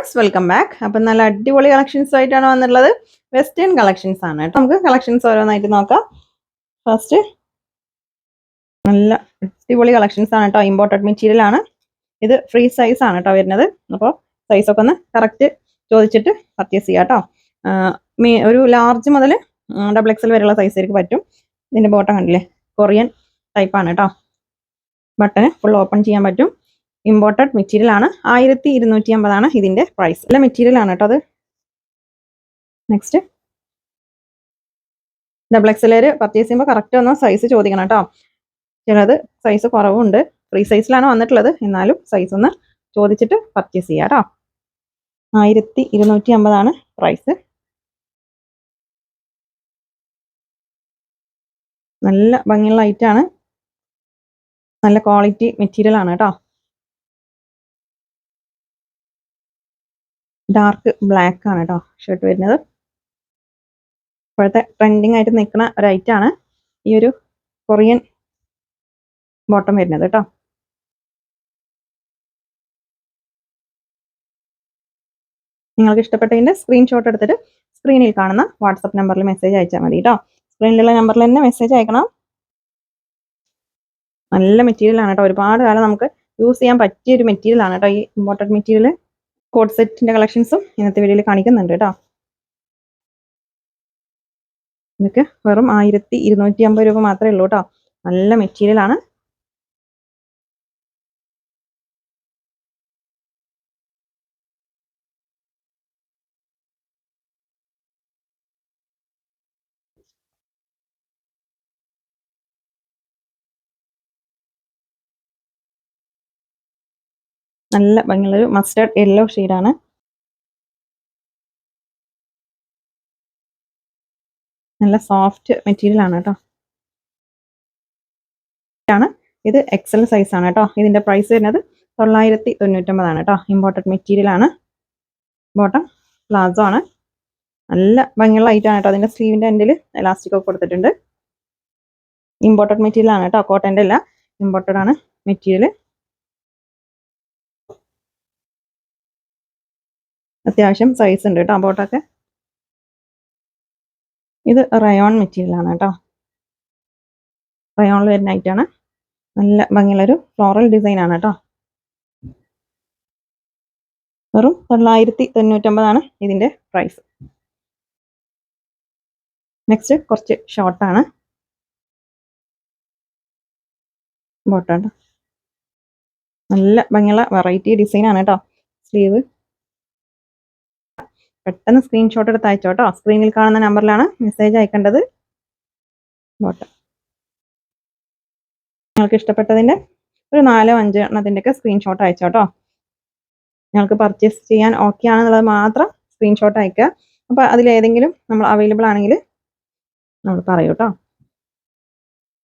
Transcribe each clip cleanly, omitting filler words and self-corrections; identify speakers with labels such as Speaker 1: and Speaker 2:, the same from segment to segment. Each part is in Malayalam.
Speaker 1: Viewers, welcome back. അപ്പം നല്ല അടിപൊളി കളക്ഷൻസ് ആയിട്ടാണ് വന്നിട്ടുള്ളത്. വെസ്റ്റേൺ കളക്ഷൻസ് ആണ് കേട്ടോ. നമുക്ക് കളക്ഷൻസ് ഓരോന്നായിട്ട് നോക്കാം. ഫസ്റ്റ് നല്ല അടിപൊളി കളക്ഷൻസ് ആണ് കേട്ടോ. ഇമ്പോർട്ടഡ് മെറ്റീരിയൽ ആണ്. ഇത് ഫ്രീ സൈസ് ആണ് കേട്ടോ വരുന്നത്. അപ്പോൾ സൈസൊക്കെ ഒന്ന് കറക്റ്റ് ചോദിച്ചിട്ട് പർച്ചേസ് ചെയ്യാം കേട്ടോ. ഒരു ലാർജ് മുതൽ XXL വരെയുള്ള സൈസിലേക്ക് പറ്റും. ഇതിൻ്റെ ബോട്ടം കണ്ടില്ലേ, കൊറിയൻ ടൈപ്പാണ് കേട്ടോ. ബട്ടണ് ഫുൾ ഓപ്പൺ ചെയ്യാൻ പറ്റും. ഇമ്പോർട്ടഡ് മെറ്റീരിയൽ ആണ്. 1250 ഇതിന്റെ പ്രൈസ്. നല്ല മെറ്റീരിയൽ ആണ് കേട്ടോ അത്. നെക്സ്റ്റ് XXL പർച്ചേസ് ചെയ്യുമ്പോൾ കറക്റ്റ് ഒന്ന് സൈസ് ചോദിക്കണം കേട്ടോ. ചിലത് സൈസ് കുറവുണ്ട്. ഫ്രീ സൈസിലാണ് വന്നിട്ടുള്ളത്. എന്നാലും സൈസ് ഒന്ന് ചോദിച്ചിട്ട് പർച്ചേസ് ചെയ്യാം കേട്ടോ. 1250 പ്രൈസ്. നല്ല ഭംഗിയുള്ള ഐറ്റാണ്. നല്ല ക്വാളിറ്റി മെറ്റീരിയൽ ആണ് കേട്ടോ. ഡാർക്ക് ബ്ലാക്ക് ആണ് കേട്ടോ ഷർട്ട് വരുന്നത്. ഇപ്പോഴത്തെ ട്രെൻഡിങ് ആയിട്ട് നിൽക്കുന്ന ഒരു ഐറ്റാണ് ഈ ഒരു കൊറിയൻ ബോട്ടം വരുന്നത് കേട്ടോ. നിങ്ങൾക്ക് ഇഷ്ടപ്പെട്ടതിൻ്റെ സ്ക്രീൻഷോട്ട് എടുത്തിട്ട് സ്ക്രീനിൽ കാണുന്ന വാട്സപ്പ് നമ്പറിൽ മെസ്സേജ് അയച്ചാൽ മതി കേട്ടോ. സ്ക്രീനിലുള്ള നമ്പറിൽ തന്നെ മെസ്സേജ് അയക്കണം. നല്ല മെറ്റീരിയൽ ആണ് കേട്ടോ. ഒരുപാട് കാലം നമുക്ക് യൂസ് ചെയ്യാൻ പറ്റിയ ഒരു മെറ്റീരിയൽ ആണ് കേട്ടോ ഈ ഇമ്പോർട്ടഡ് മെറ്റീരിയൽ. കോഡ് സെറ്റിന്റെ കളക്ഷൻസും ഇന്നത്തെ വീഡിയോയിൽ കാണിക്കുന്നുണ്ട് കേട്ടോ. ഇതൊക്കെ വെറും 1250 രൂപ മാത്രമേ ഉള്ളൂ കേട്ടോ. നല്ല മെറ്റീരിയൽ ആണ്. നല്ല ഭംഗിയുള്ളൊരു മസ്റ്റേർഡ് യെല്ലോ ഷെയ്ഡാണ്. നല്ല സോഫ്റ്റ് മെറ്റീരിയൽ ആണ് കേട്ടോ. ഇത് XL സൈസ് ആണ് കേട്ടോ. ഇതിന്റെ പ്രൈസ് വരുന്നത് 999 കേട്ടോ. ഇമ്പോർട്ടഡ് മെറ്റീരിയൽ ആണ്. ബോട്ടം പ്ലാസോ ആണ്. നല്ല ഭംഗിയുള്ള ഐറ്റാണ് കേട്ടോ. അതിന്റെ സ്ലീവിന്റെ എൻഡിൽ എലാസ്റ്റിക് ഒക്കെ കൊടുത്തിട്ടുണ്ട്. ഇമ്പോർട്ടഡ് മെറ്റീരിയൽ ആണ് കേട്ടോ. കോട്ടന്റെ അല്ല, ഇമ്പോർട്ടഡ് ആണ് മെറ്റീരിയൽ. അത്യാവശ്യം സൈസ് ഉണ്ട് കേട്ടോ ബോട്ടൊക്കെ. ഇത് റയോൺ മെറ്റീരിയൽ ആണ് കേട്ടോ. റയോണിൽ വരുന്ന ഐറ്റാണ്. നല്ല ഭംഗിയുള്ളൊരു ഫ്ലോറൽ ഡിസൈൻ ആണ് കേട്ടോ. വെറും 999 ഇതിന്റെ പ്രൈസ്. നെക്സ്റ്റ് കുറച്ച് ഷോർട്ടാണ്. ബോട്ടം നല്ല ഭംഗിയുള്ള വെറൈറ്റി ഡിസൈൻ ആണ് കേട്ടോ. സ്ലീവ് പെട്ടെന്ന് സ്ക്രീൻഷോട്ട് എടുത്ത് അയച്ചോ കേട്ടോ. സ്ക്രീനിൽ കാണുന്ന നമ്പറിലാണ് മെസ്സേജ് അയക്കേണ്ടത്. ബോട്ടം നിങ്ങൾക്ക് ഇഷ്ടപ്പെട്ടതിന്റെ ഒരു 4-5 എണ്ണത്തിൻ്റെ ഒക്കെ സ്ക്രീൻഷോട്ട് അയച്ചോ കേട്ടോ. ഞങ്ങൾക്ക് പർച്ചേസ് ചെയ്യാൻ ഓക്കെ ആണെന്നുള്ളത് മാത്രം സ്ക്രീൻഷോട്ട് അയക്കുക. അപ്പോൾ അതിലേതെങ്കിലും നമ്മൾ അവൈലബിൾ ആണെങ്കിൽ നമ്മൾ പറയൂ കേട്ടോ.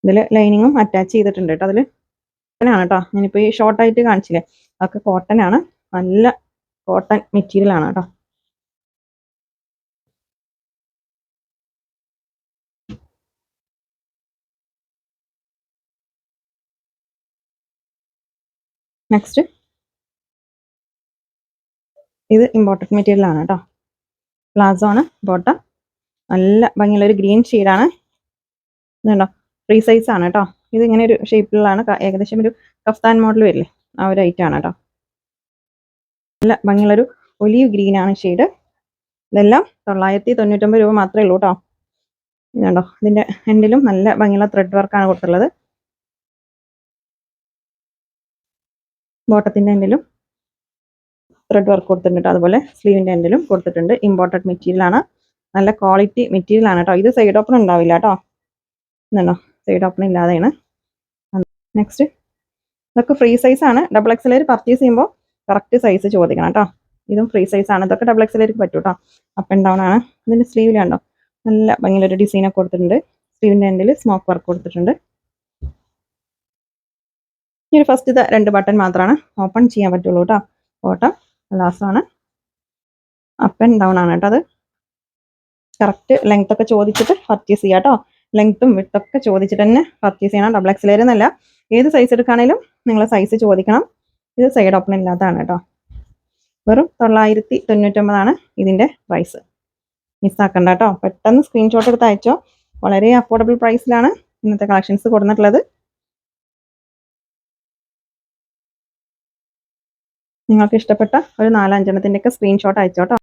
Speaker 1: ഇതിൽ ലൈനിങ്ങും അറ്റാച്ച് ചെയ്തിട്ടുണ്ട് കേട്ടോ. അതിൽ കോട്ടനാണ് കേട്ടോ. ഞാനിപ്പോൾ ഈ ഷോർട്ടായിട്ട് കാണിച്ചില്ലേ, അതൊക്കെ കോട്ടനാണ്. നല്ല കോട്ടൺ മെറ്റീരിയൽ ആണ് കേട്ടോ. നെക്സ്റ്റ് ഇത് ഇമ്പോർട്ടഡ് മെറ്റീരിയൽ ആണ് കേട്ടോ. പ്ലാസോ ആണ് ബോട്ടം. നല്ല ഭംഗിയുള്ള ഒരു ഗ്രീൻ ഷെയ്ഡാണ്. ഇതുണ്ടോ, ഫ്രീ സൈസ് ആണ് കേട്ടോ. ഇത് ഇങ്ങനെ ഒരു ഷേപ്പിലാണ്, ഏകദേശം ഒരു കഫ്താൻ മോഡൽ വരില്ലേ, ആ ഒരു ഐറ്റാണ് കേട്ടോ. നല്ല ഭംഗിയുള്ളൊരു ഒലീവ് ഗ്രീൻ ആണ് ഷെയ്ഡ്. ഇതെല്ലാം 999 രൂപ മാത്രമേ ഉള്ളൂ കേട്ടോ. ഇതുണ്ടോ, ഇതിന്റെ എൻഡിലും നല്ല ഭംഗിയുള്ള ത്രെഡ് വർക്കാണ് കൊടുത്തുള്ളത്. ബോട്ടത്തിന്റെ എൻഡിലും ത്രെഡ് വർക്ക് കൊടുത്തിട്ടുണ്ട്. അതുപോലെ സ്ലീവിന്റെ എൻഡിലും കൊടുത്തിട്ടുണ്ട്. ഇമ്പോർട്ടഡ് മെറ്റീരിയൽ ആണ്. നല്ല ക്വാളിറ്റി മെറ്റീരിയൽ ആണ് കേട്ടോ. ഇത് സൈഡ് ഓപ്പൺ ഉണ്ടാവില്ല കേട്ടോ. ഇതുണ്ടോ, സൈഡ് ഓപ്പൺ ഇല്ലാതെയാണ്. നെക്സ്റ്റ് ഇതൊക്കെ ഫ്രീ സൈസ് ആണ്. XXL പർച്ചേസ് ചെയ്യുമ്പോൾ കറക്റ്റ് സൈസ് ചോദിക്കണം കേട്ടോ. ഇതും ഫ്രീ സൈസ് ആണ്. ഇതൊക്കെ XXL പറ്റും കേട്ടോ. അപ്പ് ആൻഡ് ഡൗൺ ആണ്. ഇതിന്റെ സ്ലീവിലുണ്ടോ നല്ല ഭംഗിയുള്ളൊരു ഡിസൈനൊക്കെ കൊടുത്തിട്ടുണ്ട്. സ്ലീവിന്റെ എൻഡിൽ സ്മോക്ക് വർക്ക് കൊടുത്തിട്ടുണ്ട്. ഈ ഒരു ഫസ്റ്റ് 2 ബട്ടൺ മാത്രമാണ് ഓപ്പൺ ചെയ്യാൻ പറ്റുള്ളൂ കേട്ടോ. ബോട്ടം ലാസ്റ്റ് ആണ്. അപ്പ് ആൻഡ് ഡൗൺ ആണ് കേട്ടോ. അത് കറക്റ്റ് ലെങ്ത് ഒക്കെ ചോദിച്ചിട്ട് പർച്ചേസ് ചെയ്യാം കേട്ടോ. ലെങ്ത്തും വിട്ടൊക്കെ ചോദിച്ചിട്ട് തന്നെ പർച്ചേസ് ചെയ്യണം. XXL എന്നല്ല, ഏത് സൈസ് എടുക്കുകയാണെങ്കിലും നിങ്ങൾ സൈസ് ചോദിക്കണം. ഇത് സൈഡ് ഓപ്പൺ ഇല്ലാത്തതാണ് കേട്ടോ. വെറും 999 ഇതിൻ്റെ പ്രൈസ്. മിസ്സാക്കണ്ട കേട്ടോ, പെട്ടെന്ന് സ്ക്രീൻഷോട്ട് എടുത്ത് അയച്ചോ. വളരെ അഫോർഡബിൾ പ്രൈസിലാണ് ഇന്നത്തെ കളക്ഷൻസ് കൊടുത്തിട്ടുള്ളത്. നിങ്ങൾക്ക് ഇഷ്ടപ്പെട്ട ഒരു 4-5 സ്ക്രീൻഷോട്ട് അയച്ചോട്ടോ.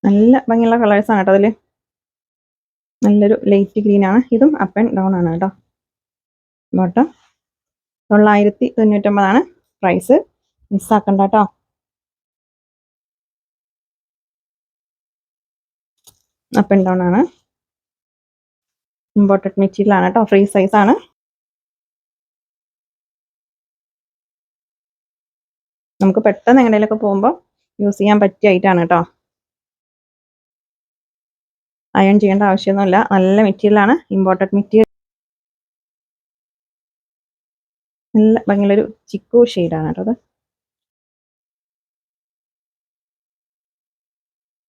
Speaker 1: നല്ല ഭംഗിയുള്ള കളേഴ്സാണ് കേട്ടോ അതിൽ. നല്ലൊരു ലൈറ്റ് ഗ്രീൻ ആണ്. ഇതും അപ്പ് ആൻഡ് ഡൗൺ ആണ് കേട്ടോ. Bottom 999 price. മിസ്സാക്കണ്ട കേട്ടോ. അപ്പ് ആൻഡ് ഡൗൺ ആണ്. ഇമ്പോർട്ടഡ് മെറ്റീരിയൽ ആണ് കേട്ടോ. ഫ്രീ സൈസ് ആണ്. നമുക്ക് പെട്ടെന്ന് എങ്ങനെയൊക്കെ പോകുമ്പോൾ യൂസ് ചെയ്യാൻ പറ്റിയ ഐറ്റാണ് കേട്ടോ. അയൺ ചെയ്യേണ്ട ആവശ്യമൊന്നുമില്ല. നല്ല മെറ്റീരിയൽ ആണ്. Imported material. നല്ല ഭംഗിയുള്ളൊരു ചിക്കു ഷെയ്ഡാണ് കേട്ടോ അത്.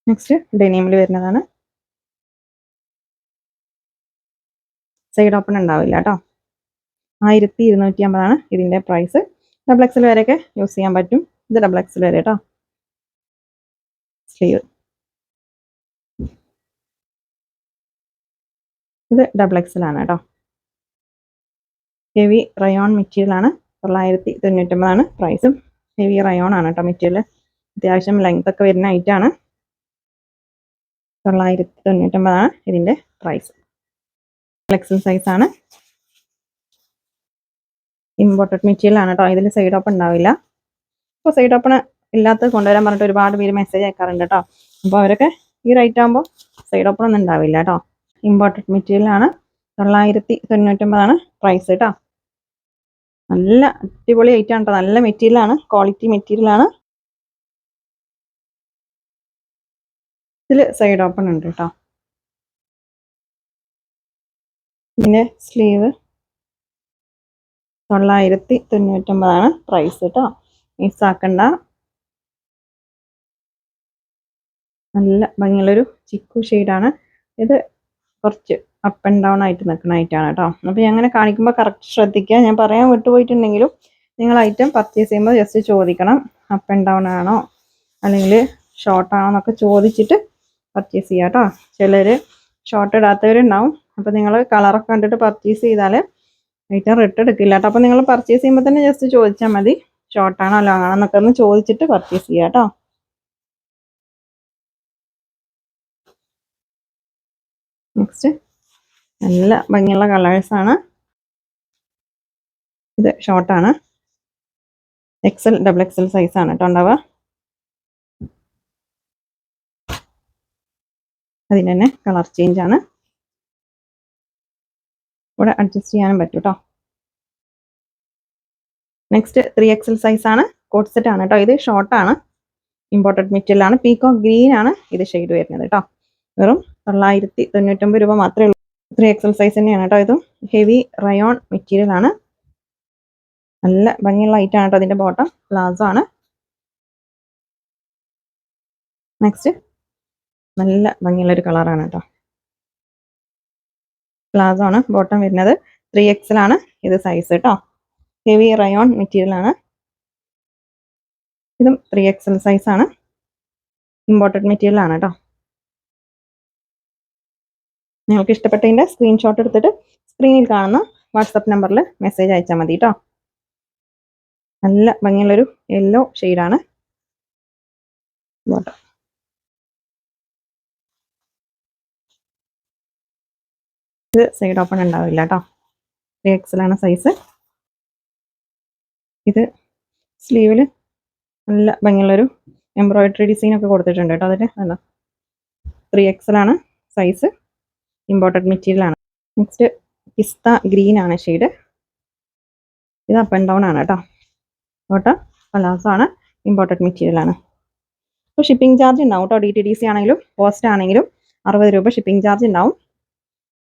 Speaker 1: നെക്സ്റ്റ് ഡെനിമിൽ വരുന്നതാണ്. സൈഡ് ഓപ്പൺ ഉണ്ടാവില്ല കേട്ടോ. 1250 ഇതിൻ്റെ പ്രൈസ്. ഡബിൾ എക്സൽ വരെയൊക്കെ യൂസ് ചെയ്യാൻ പറ്റും. ഇത് ഡബിൾ എക്സൽ വരെ കേട്ടോ. സ്ലീവ്. ഇത് ഡബിൾ എക്സൽ ആണ് കേട്ടോ. ഹെവി റയോൺ മെറ്റീരിയൽ ആണ്. 999 പ്രൈസും. ഹെവി റയോൺ ആണ് കേട്ടോ മെറ്റീരിയൽ. അത്യാവശ്യം ലെങ്ത് ഒക്കെ വരുന്ന ഐറ്റാണ്. 999 ഇതിൻ്റെ പ്രൈസ്. എക്സൽ സൈസ് ആണ്. ഇമ്പോർട്ടഡ് മെറ്റീരിയൽ ആണ് കേട്ടോ. ഇതിൽ സൈഡ് ഓപ്പൺ ഉണ്ടാവില്ല. അപ്പോൾ സൈഡ് ഓപ്പൺ ഇല്ലാത്തത് കൊണ്ടുവരാൻ പറഞ്ഞിട്ട് ഒരുപാട് പേര് മെസ്സേജ് അയക്കാറുണ്ട് കേട്ടോ. അപ്പോൾ അവരൊക്കെ ഈ റേറ്റ് ആകുമ്പോൾ സൈഡ് ഓപ്പൺ ഒന്നും ഉണ്ടാവില്ല കേട്ടോ. ഇമ്പോർട്ടഡ് മെറ്റീരിയൽ ആണ്. 999 പ്രൈസ് കേട്ടോ. നല്ല അടിപൊളി ഐറ്റാണ് കേട്ടോ. നല്ല മെറ്റീരിയൽ ആണ്. ക്വാളിറ്റി മെറ്റീരിയൽ ആണ്. ഇതിൽ സൈഡ് ഓപ്പൺ ഉണ്ട് കേട്ടോ. ഇതിൻ്റെ സ്ലീവ് 999 പ്രൈസ് കേട്ടോ. മിസ്സാക്കണ്ട. നല്ല ഭംഗിയുള്ളൊരു ചിക്കു ഷെയ്ഡാണ് ഇത്. കുറച്ച് അപ്പ് ആൻഡ് ഡൗൺ ആയിട്ട് നിൽക്കുന്ന ഐറ്റാണ് കേട്ടോ. അപ്പോൾ ഞാൻ അങ്ങനെ കാണിക്കുമ്പോൾ കറക്റ്റ് ശ്രദ്ധിക്കുക. ഞാൻ പറയാൻ വിട്ടുപോയിട്ടുണ്ടെങ്കിലും നിങ്ങൾ ഐറ്റം പർച്ചേസ് ചെയ്യുമ്പോൾ ജസ്റ്റ് ചോദിക്കണം, അപ്പ് ആൻഡ് ഡൗൺ ആണോ അല്ലെങ്കിൽ ഷോർട്ട് ആണോ എന്നൊക്കെ ചോദിച്ചിട്ട് പർച്ചേസ് ചെയ്യുക കേട്ടോ. ചിലർ ഷോർട്ട് ഇടാത്തവരുണ്ടാവും. അപ്പോൾ നിങ്ങൾ കളറൊക്കെ കണ്ടിട്ട് പർച്ചേസ് ചെയ്താൽ ഐറ്റം റിട്ടേൺ എടുക്കില്ല കേട്ടോ. അപ്പോൾ നിങ്ങൾ പർച്ചേസ് ചെയ്യുമ്പോൾ തന്നെ ജസ്റ്റ് ചോദിച്ചാൽ മതി, ഷോർട്ടാണോ ലോങ് ആണോ എന്നൊക്കെ ഒന്ന് ചോദിച്ചിട്ട് പർച്ചേസ് ചെയ്യുക കേട്ടോ. നെക്സ്റ്റ് നല്ല ഭംഗിയുള്ള കളേഴ്സാണ്. ഇത് ഷോർട്ടാണ്. എക്സൽ ഡബിൾ എക്സൽ സൈസാണ് കേട്ടോ ഉണ്ടാവുക. അതിന് തന്നെ കളർ ചേഞ്ച് ആണ്. ഇവിടെ അഡ്ജസ്റ്റ് ചെയ്യാനും പറ്റും കേട്ടോ. നെക്സ്റ്റ് 3XL സൈസാണ്. കോട്ട് സെറ്റ് ആണ് കേട്ടോ. ഇത് ഷോർട്ടാണ്. ഇമ്പോർട്ടഡ് മെറ്റീരിയൽ ആണ്. പീകോക്ക് ഗ്രീൻ ആണ് ഇത് ഷെയ്ഡ് വരുന്നത് കേട്ടോ. വെറും 999 രൂപ മാത്രമേ ഉള്ളൂ. 3XL സൈസ് തന്നെയാണ് കേട്ടോ. ഇതും ഹെവി റയോൺ മെറ്റീരിയൽ ആണ്. നല്ല ഭംഗിയുള്ള ഐറ്റാണ് കേട്ടോ. അതിൻ്റെ ബോട്ടം പ്ലാസോ ആണ്. നെക്സ്റ്റ് നല്ല ഭംഗിയുള്ളൊരു കളറാണ് കേട്ടോ. പ്ലാസോ ആണ് ബോട്ടം വരുന്നത്. 3XL ആണ് ഇത് സൈസ് കേട്ടോ. ഹെവി റയോൺ മെറ്റീരിയൽ ആണ്. ഇതും 3XL സൈസാണ്. ഇമ്പോർട്ടഡ് മെറ്റീരിയൽ ആണ് കേട്ടോ. നിങ്ങൾക്ക് ഇഷ്ടപ്പെട്ടതിൻ്റെ സ്ക്രീൻഷോട്ട് എടുത്തിട്ട് സ്ക്രീനിൽ കാണുന്ന വാട്സപ്പ് നമ്പറിൽ മെസ്സേജ് അയച്ചാൽ മതി കേട്ടോ. നല്ല ഭംഗിയുള്ളൊരു യെല്ലോ ഷെയ്ഡാണ് ബോട്ടം. ഇത് സൈഡ് ഓപ്പൺ ഉണ്ടാവില്ല കേട്ടോ. 3XL ആണ് സൈസ്. ഇത് സ്ലീവിൽ നല്ല ഭംഗിയുള്ളൊരു എംബ്രോയിഡറി ഡിസൈൻ ഒക്കെ കൊടുത്തിട്ടുണ്ട് കേട്ടോ. അതിൽ അല്ല 3XL ആണ് സൈസ്. ഇമ്പോർട്ടഡ് മെറ്റീരിയൽ ആണ്. നെക്സ്റ്റ് പിസ്ത ഗ്രീൻ ആണ് ഷെയ്ഡ്. ഇത് അപ്പ് ആൻഡ് ഡൗൺ ആണ് കേട്ടോ. ബോട്ടം പലാസോ ആണ്. ഇമ്പോർട്ടഡ് മെറ്റീരിയൽ ആണ്. അപ്പോൾ ഷിപ്പിംഗ് ചാർജ് ഉണ്ടാവും കേട്ടോ. DTDC ആണെങ്കിലും പോസ്റ്റ് ആണെങ്കിലും 60 രൂപ ഷിപ്പിംഗ് ചാർജ് ഉണ്ടാവും.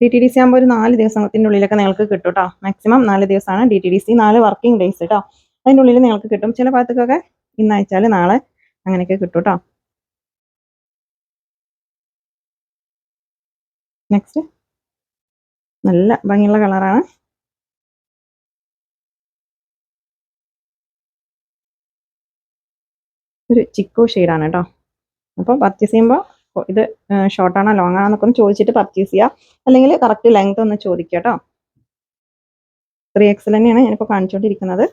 Speaker 1: DTDC ആകുമ്പോൾ ഒരു 4 ദിവസത്തിൻ്റെ ഉള്ളിലൊക്കെ നിങ്ങൾക്ക് കിട്ടും കേട്ടോ. മാക്സിമം 4 ദിവസമാണ് DTDC. 4 വർക്കിംഗ് ഡേയ്സ് കേട്ടോ. അതിൻ്റെ ഉള്ളിൽ നിങ്ങൾക്ക് കിട്ടും. ചില ഭാഗത്തേക്കൊക്കെ ഇന്ന് അയച്ചാൽ നാളെ അങ്ങനെയൊക്കെ കിട്ടും കേട്ടോ. നെക്സ്റ്റ് നല്ല ഭംഗിയുള്ള കളറാണ്. ഒരു ചിക്കു ഷെയ്ഡാണ് കേട്ടോ. അപ്പോൾ പർച്ചേസ് ചെയ്യുമ്പോൾ ഇത് ഷോർട്ടാണോ ലോങ് ആണോ എന്നൊക്കെ ഒന്ന് ചോദിച്ചിട്ട് പർച്ചേസ് ചെയ്യുക. അല്ലെങ്കിൽ കറക്റ്റ് ലെങ്ത് ഒന്ന് ചോദിക്കുക കേട്ടോ. 3XL തന്നെയാണ് ഞാനിപ്പോൾ കാണിച്ചുകൊണ്ടിരിക്കുന്നത്.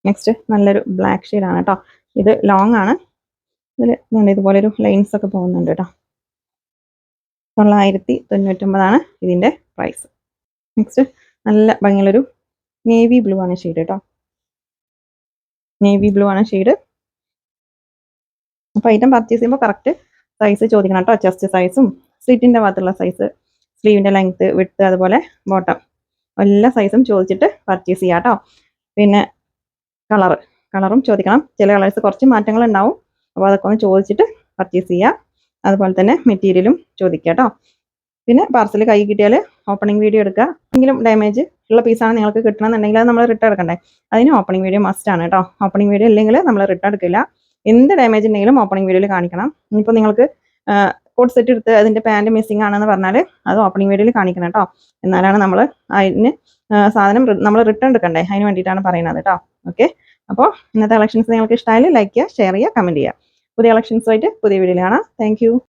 Speaker 1: നെക്സ്റ്റ് നല്ലൊരു ബ്ലാക്ക് ഷെയ്ഡാണ് കേട്ടോ. ഇത് ലോങ് ആണ്. ഇതിൽ ഇതുപോലൊരു ലൈൻസ് ഒക്കെ പോകുന്നുണ്ട് കേട്ടോ. 999 ഇതിൻ്റെ പ്രൈസ്. നെക്സ്റ്റ് നല്ല ഭംഗിയുള്ളൊരു നേവി ബ്ലൂ ആണ് ഷെയ്ഡ് കേട്ടോ. നേവി ബ്ലൂ ആണ് ഷെയ്ഡ്. അപ്പോൾ ഐറ്റം പർച്ചേസ് ചെയ്യുമ്പോൾ കറക്റ്റ് സൈസ് ചോദിക്കണം കേട്ടോ. ചെസ്റ്റ് സൈസും സ്ലിറ്റിൻ്റെ ഭാഗത്തുള്ള സൈസ്, സ്ലീവിൻ്റെ ലെങ്ത്ത്, വിഡ്ത്ത്, അതുപോലെ ബോട്ടം എല്ലാ സൈസും ചോദിച്ചിട്ട് പർച്ചേസ് ചെയ്യാം കേട്ടോ. പിന്നെ കളറും ചോദിക്കണം. ചില കളേഴ്സ് കുറച്ച് മാറ്റങ്ങൾ ഉണ്ടാവും. അപ്പോൾ അതൊക്കെ ഒന്ന് ചോദിച്ചിട്ട് പർച്ചേസ് ചെയ്യുക. അതുപോലെ തന്നെ മെറ്റീരിയലും ചോദിക്കുക കേട്ടോ. പിന്നെ പാർസൽ കൈ കിട്ടിയാൽ ഓപ്പണിംഗ് വീഡിയോ എടുക്കുക. എന്തെങ്കിലും ഡാമേജ് ഉള്ള പീസാണ് നിങ്ങൾക്ക് കിട്ടണമെന്നുണ്ടെങ്കിൽ അത് നമ്മൾ റിട്ടേൺ എടുക്കണ്ടേ. അതിന് ഓപ്പണിംഗ് വീഡിയോ മസ്റ്റ് ആണ് കേട്ടോ. ഓപ്പണിംഗ് വീഡിയോ ഇല്ലെങ്കിൽ നമ്മൾ റിട്ടേൺ എടുക്കില്ല. എന്ത് ഡാമേജ് ഉണ്ടെങ്കിലും ഓപ്പണിംഗ് വീഡിയോയിൽ കാണിക്കണം. ഇനിയിപ്പോൾ നിങ്ങൾക്ക് കോട്ട് സെറ്റ് എടുത്ത് അതിൻ്റെ പാൻറ് മിസ്സിംഗ് ആണെന്ന് പറഞ്ഞാൽ അത് ഓപ്പണിംഗ് വീഡിയോയിൽ കാണിക്കണം കേട്ടോ. എന്നാലാണ് നമ്മൾ അതിന് സാധനം നമ്മൾ റിട്ടേൺ എടുക്കണ്ടേ. അതിന് വേണ്ടിയിട്ടാണ് പറയുന്നത് കേട്ടോ. ഓക്കെ, അപ്പോൾ ഇന്നത്തെ കളക്ഷൻസ് നിങ്ങൾക്ക് ഇഷ്ടമായാലും ലൈക്ക് ചെയ്യുക, ഷെയർ ചെയ്യുക, കമൻറ്റ് ചെയ്യുക. പുതിയ കളക്ഷൻസുമായിട്ട് പുതിയ വീഡിയോയിൽ കാണാം. താങ്ക്